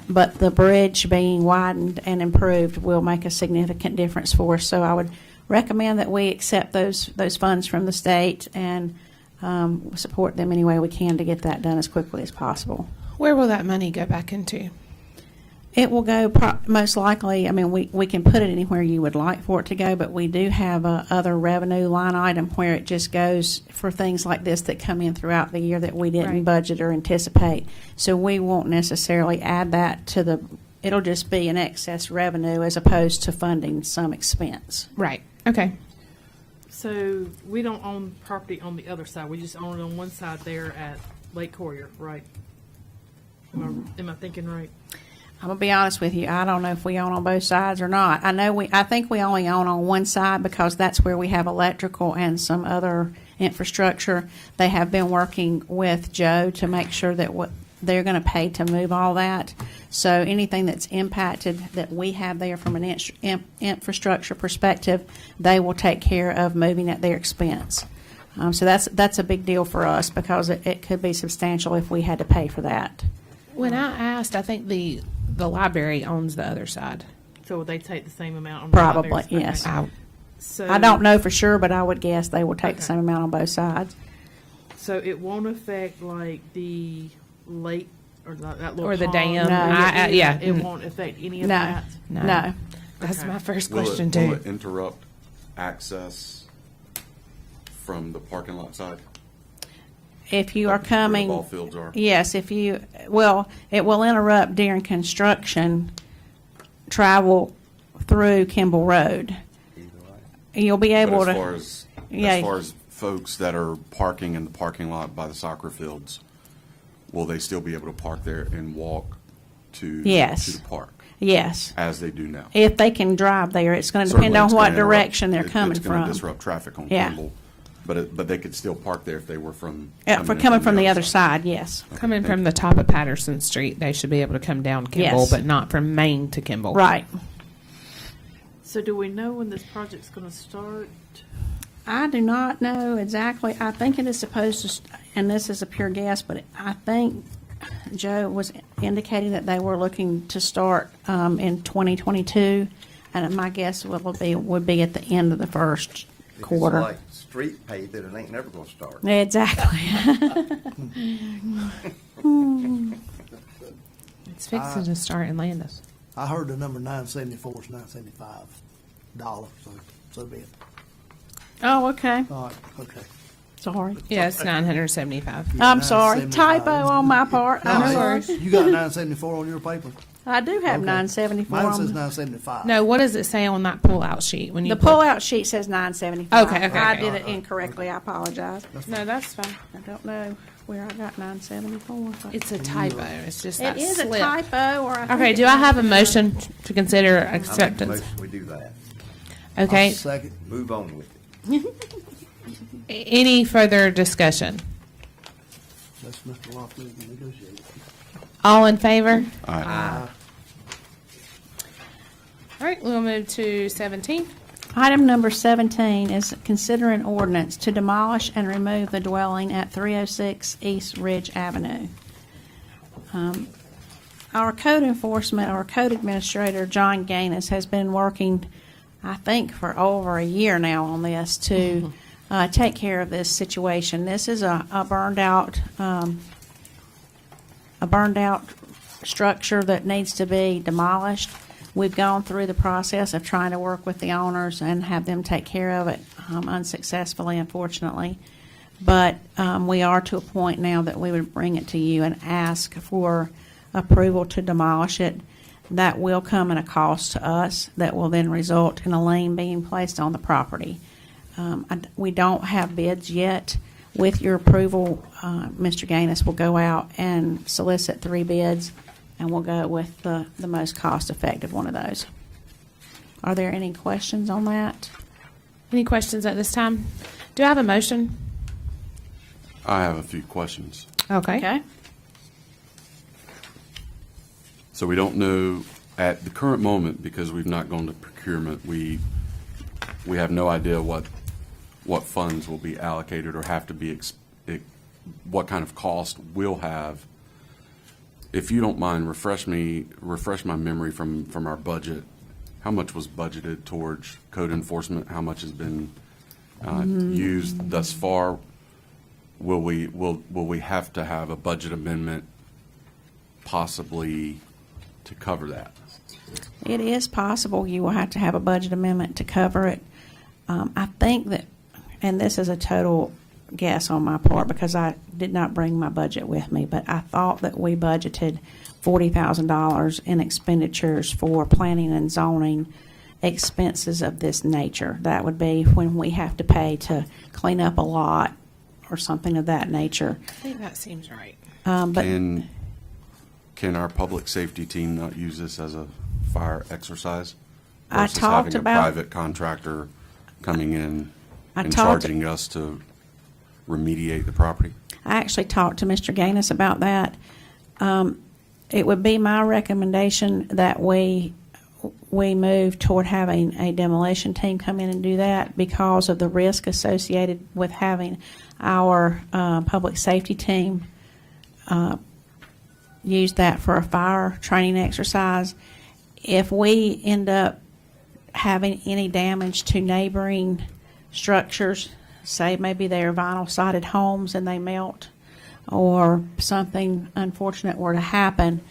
but the bridge being widened and improved will make a significant difference for us. So I would recommend that we accept those funds from the state and support them any way we can to get that done as quickly as possible. Where will that money go back into? It will go most likely, I mean, we can put it anywhere you would like for it to go, but we do have a other revenue line item where it just goes for things like this that come in throughout the year that we didn't Right. budget or anticipate. So we won't necessarily add that to it'll just be an excess revenue as opposed to funding some expense. Right. Okay. So we don't own property on the other side. We just own it on one side there at Lake Courier, right? Am I thinking right? I'm gonna be honest with you, I don't know if we own on both sides or not. I think we only own on one side because that's where we have electrical and some other infrastructure. They have been working with Joe to make sure that what they're gonna pay to move all that. So anything that's impacted that we have there from an infrastructure perspective, they will take care of moving at their expense. So that's a big deal for us because it could be substantial if we had to pay for that. When I asked, I think the library owns the other side. So would they take the same amount on the Probably, libraries? Okay. yes. So I don't know for sure, but I would guess they will take the Okay. same amount on both sides. So it won't affect like the lake or that little Or the pond dam. area? Yeah. It won't affect any of No, that? no. That's Okay. my first Will question it, too. will it interrupt access from the parking lot side? If you are Where the coming, ball fields are? yes, it will interrupt during construction travel through Kimball Road. You'll be able But to. as far as folks that are parking in the parking lot by the soccer fields, will they still be able to park there and walk to Yes. to the park Yes, as they do now? if they can drive there, it's going to depend Certainly on it's what gonna interrupt- direction they're coming It's going from. to disrupt traffic on Yeah. Kimball, but they could still park there if they were from. For coming from the other side, yes. Coming from the top of Patterson Street, they should be able to come down Kimball, Yes. but not from Main to Kimball. Right. So do we know when this project's gonna start? I do not know exactly. I think it is supposed to, and this is a pure guess, but I think Joe was indicating that they were looking to start in 2022, and my guess would be at the end of the first quarter. It's like street paved, it ain't never gonna start. Exactly. It's fixing to start in Landis. I heard the number 974 is $975, so be it. Oh, okay. All right, okay. Sorry. Yeah, it's 975. I'm sorry. 975. Typo on my part. I'm No, sorry. you got 974 on your paper? I do have Okay. 974 Mine on says the 975. No, what does it say on that pull-out sheet when you pullout sheet says 975. Okay, okay, I okay. did it incorrectly. I apologize. No, that's fine. I don't know where I got 974. but- It's a typo. It's just It that is slip. a typo, or I Okay, think do it's I have a motion to consider I make a acceptance? motion we do that. Okay, I'll second. Move on with it. any further discussion? That's Mr. Lofty to negotiate. All in favor? All right. All right, we'll move to 17. Item number 17 is consider an ordinance to demolish and remove the dwelling at 306 East Ridge Avenue. Our code enforcement, our code administrator, John Gaines, has been working, I think, for over a year now on this to take care of this situation. This is a burned out structure that needs to be demolished. We've gone through the process of trying to work with the owners and have them take care of it, unsuccessfully, unfortunately. But we are to a point now that we would bring it to you and ask for approval to demolish it. That will come at a cost to us that will then result in a lien being placed on the property. We don't have bids yet. With your approval, Mr. Gaines will go out and solicit 3 bids, and we'll go with the most cost-effective one of those. Are there any questions on that? Any questions at this time? Do I have a motion? I have a few questions. Okay. Okay? So we don't know at the current moment, because we've not gone to procurement, we have no idea what funds will be allocated or have to be, what kind of cost we'll have. If you don't mind, refresh my memory from our budget. How much was budgeted towards code enforcement? How much has been used thus far? Will we have to have a budget amendment possibly to cover that? It is possible you will have to have a budget amendment to cover it. I think that, and this is a total guess on my part because I did not bring my budget with me, but I thought that we budgeted $40,000 in expenditures for planning and zoning expenses of this nature. That would be when we have to pay to clean up a lot or something of that nature. I think that seems right. But Can Can our public safety team not use this as a fire exercise? I Versus talked having a about- private contractor coming in I and talked- charging us to remediate the property? I actually talked to Mr. Gaines about that. It would be my recommendation that we move toward having a demolition team come in and do that because of the risk associated with having our public safety team use that for a fire training exercise. If we end up having any damage to neighboring structures, say maybe they're vinyl sided homes and they melt, or something unfortunate were to happen,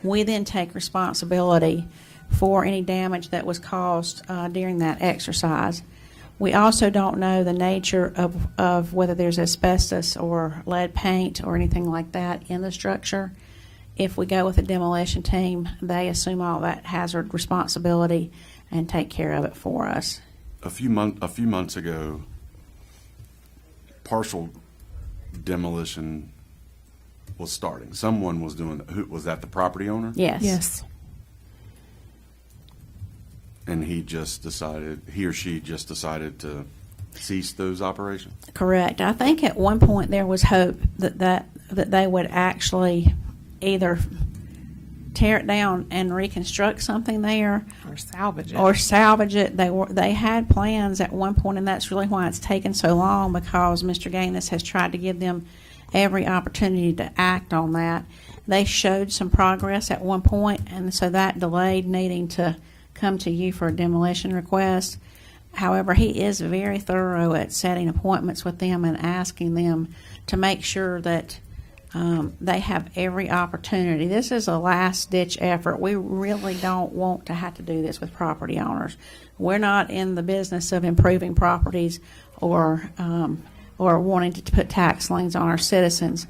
we then take responsibility for any damage that was caused during that exercise. We also don't know the nature of whether there's asbestos or lead paint or anything like that in the structure. If we go with a demolition team, they assume all that hazard responsibility and take care of it for us. A few months ago, partial demolition was starting. Someone was doing. Who was that? The property owner? Yes. And he or she just decided to cease those operations. Correct. I think at one point there was hope that they would actually either tear it down and reconstruct something there, Or salvage it. They had plans at one point, and that's really why it's taken so long, because Mr. Gaines has tried to give them every opportunity to act on that. They showed some progress at one point, and so that delayed needing to come to you for a demolition request. However, he is very thorough at setting appointments with them and asking them to make sure that they have every opportunity. This is a last-ditch effort. We really don't want to have to do this with property owners. We're not in the business of improving properties or wanting to put tax liens on our citizens.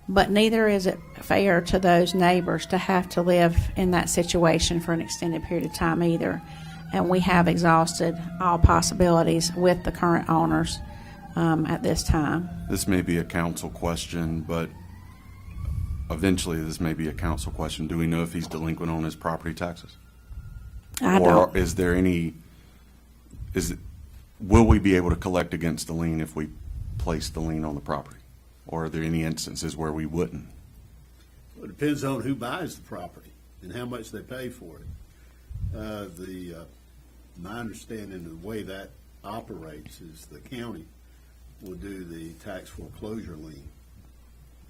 But neither is it fair to those neighbors to have to live in that situation for an extended period of time either. And we have exhausted all possibilities with the current owners at this time. This may be a council question, but eventually this may be a council question. Do we know if he's delinquent on his property taxes? Or is there will we be able to collect against the lien if we place the lien on the property? Or are there any instances where we wouldn't? Well, it depends on who buys the property and how much they pay for it. My understanding of the way that operates is the county will do the tax foreclosure lien.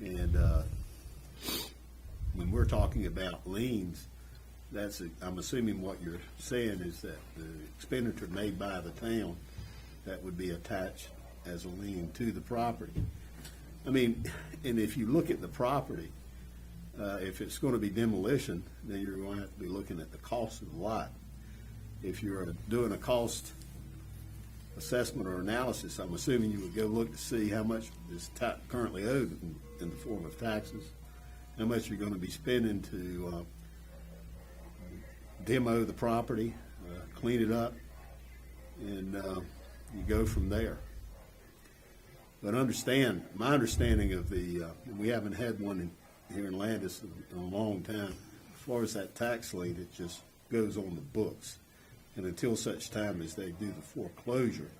And when we're talking about liens, I'm assuming what you're saying is that the expenditure made by the town, that would be attached as a lien to the property. I mean, and if you look at the property, if it's going to be demolition, then you're going to have to be looking at the cost of the lot. If you're doing a cost assessment or analysis, I'm assuming you would go look to see how much is currently owed in the form of taxes, how much you're going to be spending to demo the property, clean it up, and you go from there. But my understanding of we haven't had one here in Landis in a long time. As far as that tax lien, it just goes on the books. And until such time as they do the foreclosure,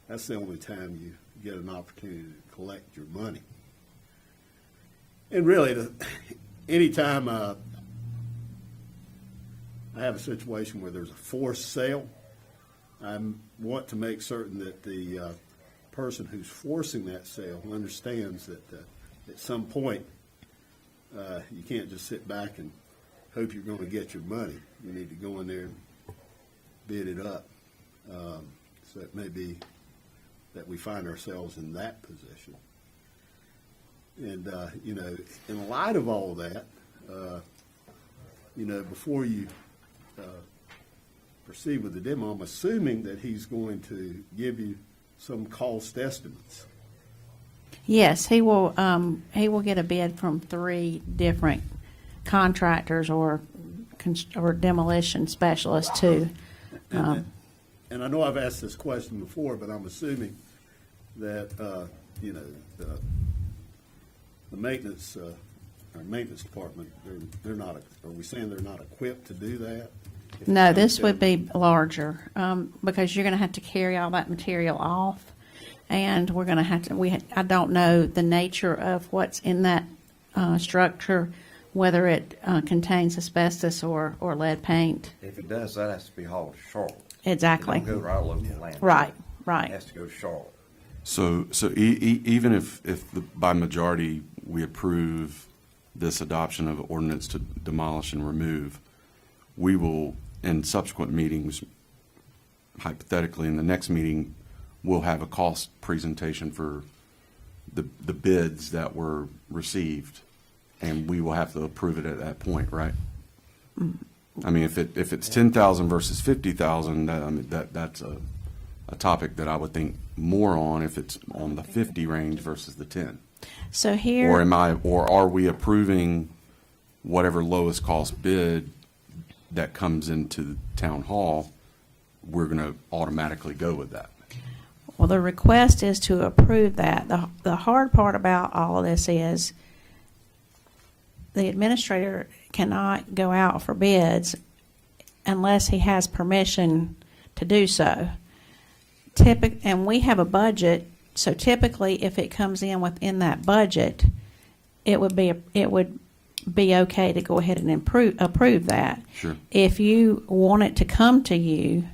that's the only time you get an opportunity to collect your money. And really, anytime I have a situation where there's a forced sale, I want to make certain that the person who's forcing that sale understands that at some point you can't just sit back and hope you're going to get your money. You need to go in there and bid it up. So it may be that we find ourselves in that position. And, in light of all that, before you proceed with the demo, I'm assuming that he's going to give you some cost estimates. Yes, he will get a bid from 3 different contractors or demolition specialists too. And I know I've asked this question before, but I'm assuming that, the maintenance our maintenance department, they're not, are we saying they're not equipped to do that? If it No, comes this down- would be larger, because you're gonna have to carry all that material off. And we're gonna have to, I don't know the nature of what's in that, structure, whether it, contains asbestos or lead paint. If it does, that has to be hauled to Charlotte. Exactly. It don't go to our local land. Right, It right. has to go to Charlotte. So even if by majority we approve this adoption of ordinance to demolish and remove, we will, in subsequent meetings, hypothetically, in the next meeting, we'll have a cost presentation for the bids that were received, and we will have to approve it at that point, right? I mean, if it's 10,000 versus 50,000, that's a topic that I would think more on if it's on the 50 range versus the 10. So here. Or are we approving whatever lowest cost bid that comes into town hall? We're going to automatically go with that. Well, the request is to approve that. The hard part about all of this is the administrator cannot go out for bids unless he has permission to do so. And we have a budget, so typically if it comes in within that budget, it would be okay to go ahead and approve that. Sure. If you want it to come to you,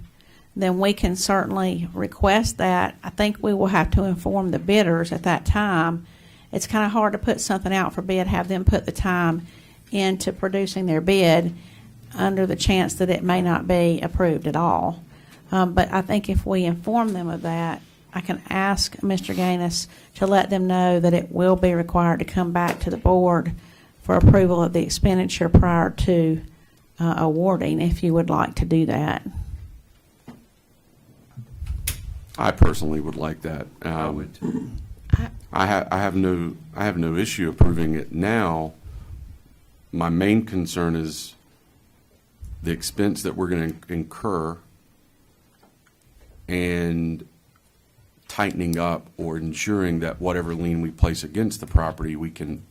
then we can certainly request that. I think we will have to inform the bidders at that time. It's kind of hard to put something out for bid, have them put the time into producing their bid under the chance that it may not be approved at all. But I think if we inform them of that, I can ask Mr. Gaines to let them know that it will be required to come back to the board for approval of the expenditure prior to awarding, if you would like to do that. I personally would like that. I would too. I have no issue approving it now. My main concern is the expense that we're going to incur and tightening up or ensuring that whatever lien we place against the property, we can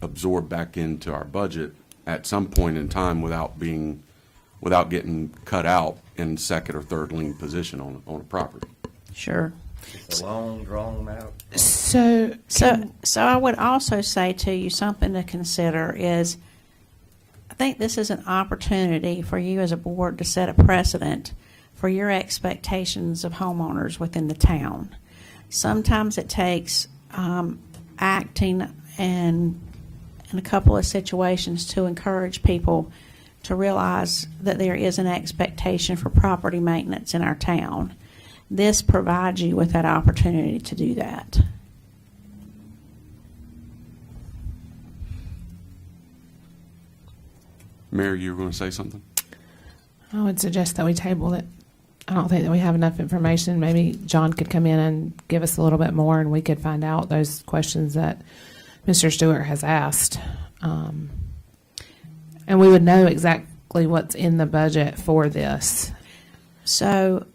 absorb back into our budget at some point in time without getting cut out in second or third lien position on a property. Sure. It's a long, drawn out. So, So I would also say to you, something to consider is, I think this is an opportunity for you as a board to set a precedent for your expectations of homeowners within the town. Sometimes it takes acting in a couple of situations to encourage people to realize that there is an expectation for property maintenance in our town. This provides you with that opportunity to do that. Mary, you were going to say something? I would suggest that we table it. I don't think that we have enough information. Maybe John could come in and give us a little bit more, and we could find out those questions that Mr. Stewart has asked. And we would know exactly what's in the budget for this. So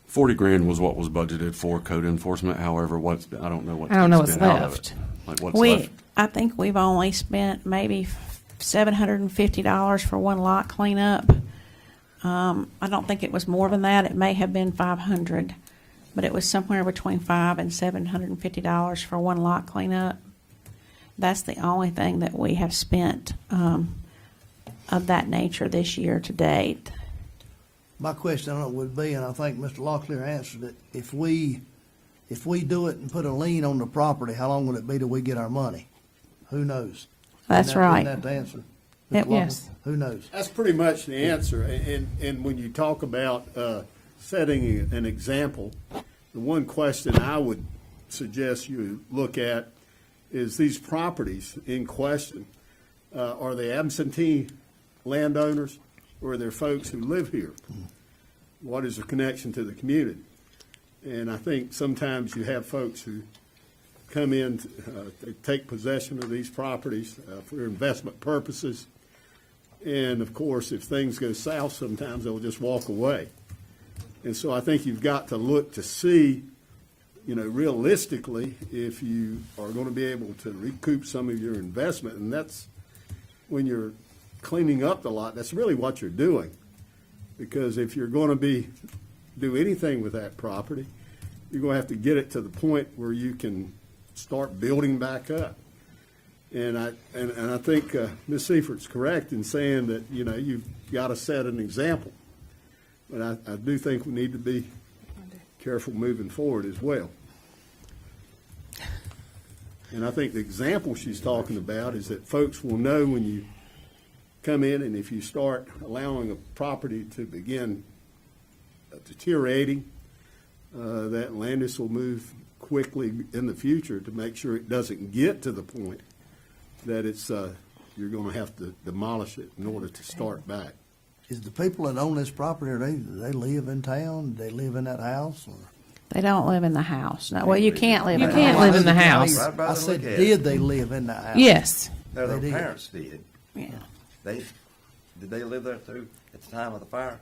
40 grand was what was budgeted for code enforcement. However, I don't know what's left. Like what's left. I think we've only spent maybe $750 for one lot cleanup. I don't think it was more than that. It may have been $500, but it was somewhere between $500 and $750 for one lot cleanup. That's the only thing that we have spent of that nature this year to date. My question on it would be, and I think Mr. Locklear answered it, if we do it and put a lien on the property, how long will it be till we get our money? Who knows? That's right. Isn't that the answer? Yep. Mr. Locklear? Yes. Who knows? That's pretty much the answer. And when you talk about setting an example, the one question I would suggest you look at is these properties in question, are they absentee landowners or are there folks who live here? What is their connection to the community? And I think sometimes you have folks who come in, they take possession of these properties for investment purposes. And of course, if things go south, sometimes they'll just walk away. And so I think you've got to look to see realistically, if you are going to be able to recoup some of your investment, and that's when you're cleaning up the lot, that's really what you're doing. Because if you're going to do anything with that property, you're going to have to get it to the point where you can start building back up. And I think Ms. Seifert's correct in saying that, you've got to set an example. But I do think we need to be careful moving forward as well. And I think the example she's talking about is that folks will know when you come in, and if you start allowing a property to begin deteriorating, that Landis will move quickly in the future to make sure it doesn't get to the point that it's you're going to have to demolish it in order to start back. Is the people that own this property, do they live in town? Do they live in that house? Or? They don't live in the house. No, well, you can't live You in the can't house. live in the house. Right by I the said, lookout. did they live in that house? Yes. No, their They did. parents did. Yeah. Did they live there too at the time of the fire?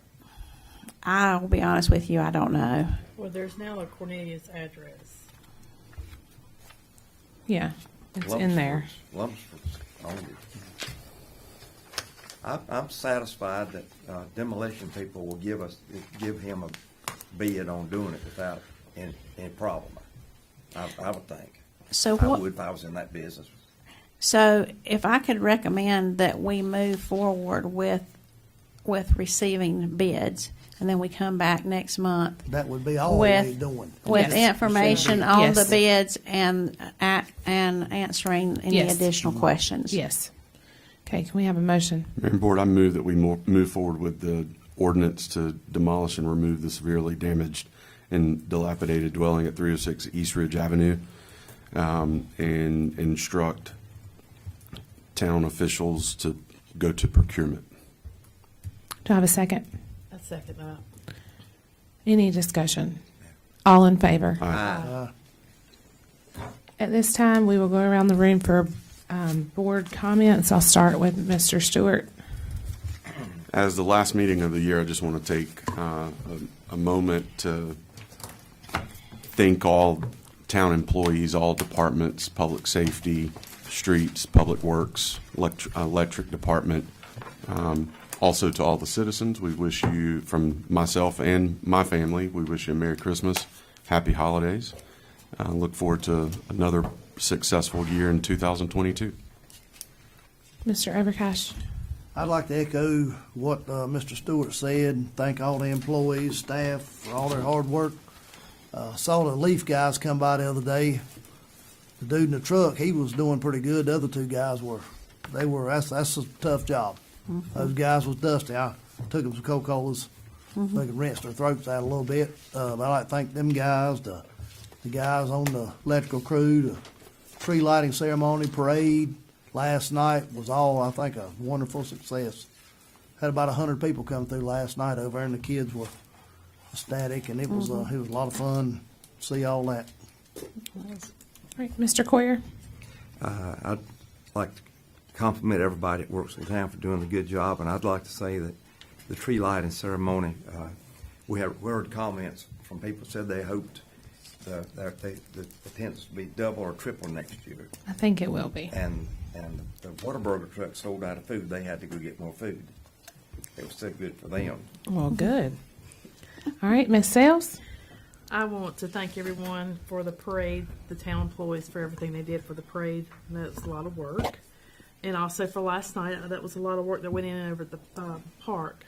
I will be honest with you, I don't know. Well, there's now a Cornelius address. Yeah. It's in there. Lumpsford's owned it. I'm satisfied that demolition people will give him a bid on doing it without any problem. I would think. So I what? would if I was in that business. So if I could recommend that we move forward with receiving bids, and then we come back next month That would be all With- they're doing. with Yes. information on the Yes. bids and answering any Yes. additional questions. Yes. Okay, can we have a motion? Mayor and Board, I move that we move forward with the ordinance to demolish and remove the severely damaged and dilapidated dwelling at 306 East Ridge Avenue, and instruct town officials to go to procurement. Do I have a second? I second that. Any discussion? All in favor? Aye. At this time, we will go around the room for board comments. I'll start with Mr. Stewart. As the last meeting of the year, I just want to take a moment to thank all town employees, all departments, public safety, streets, public works, electric department. Also to all the citizens, we wish you, from myself and my family, we wish you a Merry Christmas, Happy Holidays. Look forward to another successful year in 2022. Mr. Evercash. I'd like to echo what Mr. Stewart said. Thank all the employees, staff for all their hard work. Saw the leaf guys come by the other day. The dude in the truck, he was doing pretty good. The other two guys that's a tough job. Those guys was dusty. I took them some Coca-Colas. They could rinse their throats out a little bit. But I'd like to thank them guys, the guys on the electrical crew, the tree lighting ceremony, parade. Last night was all, I think, a wonderful success. Had about 100 people come through last night over there, and the kids were ecstatic, and it was a lot of fun to see all that. All right, Mr. Coyer. I'd like to compliment everybody that works in town for doing a good job, and I'd like to say that the tree lighting ceremony, we heard comments from people who said they hoped the attendance would be double or triple next year. I think it will be. And the Whataburger truck sold out of food. They had to go get more food. It was so good for them. Well, good. All right, Ms. Sales. I want to thank everyone for the parade, the town employees for everything they did for the parade. I know it's a lot of work. And also for last night, that was a lot of work that went in over at the park.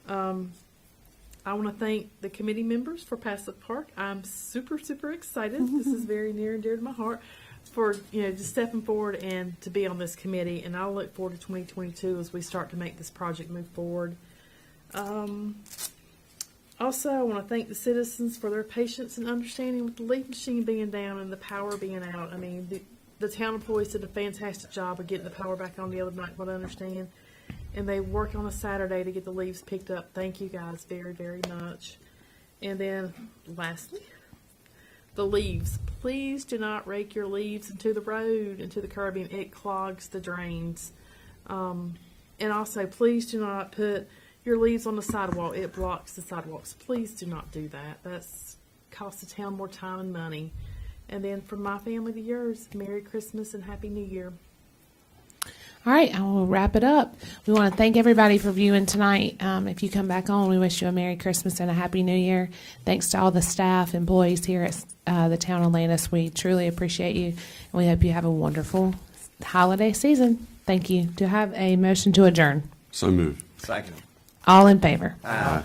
I want to thank the committee members for Pass the Park. I'm super, super excited. This is very near and dear to my heart for, just stepping forward and to be on this committee. And I'll look forward to 2022 as we start to make this project move forward. Also, I want to thank the citizens for their patience and understanding with the leaf machine being down and the power being out. I mean, the town employees did a fantastic job of getting the power back on the other night, what I understand. And they worked on a Saturday to get the leaves picked up. Thank you guys very, very much. And then, lastly, the leaves. Please do not rake your leaves into the road, into the curbing. It clogs the drains. And also, please do not put your leaves on the sidewalk. It blocks the sidewalks. Please do not do that. That's costs the town more time and money. And then from my family to yours, Merry Christmas and Happy New Year. All right, I will wrap it up. We want to thank everybody for viewing tonight. If you come back on, we wish you a Merry Christmas and a Happy New Year. Thanks to all the staff, employees here at the town of Landis. We truly appreciate you, and we hope you have a wonderful holiday season. Thank you. Do I have a motion to adjourn? So moved. Second. All in favor? Aye.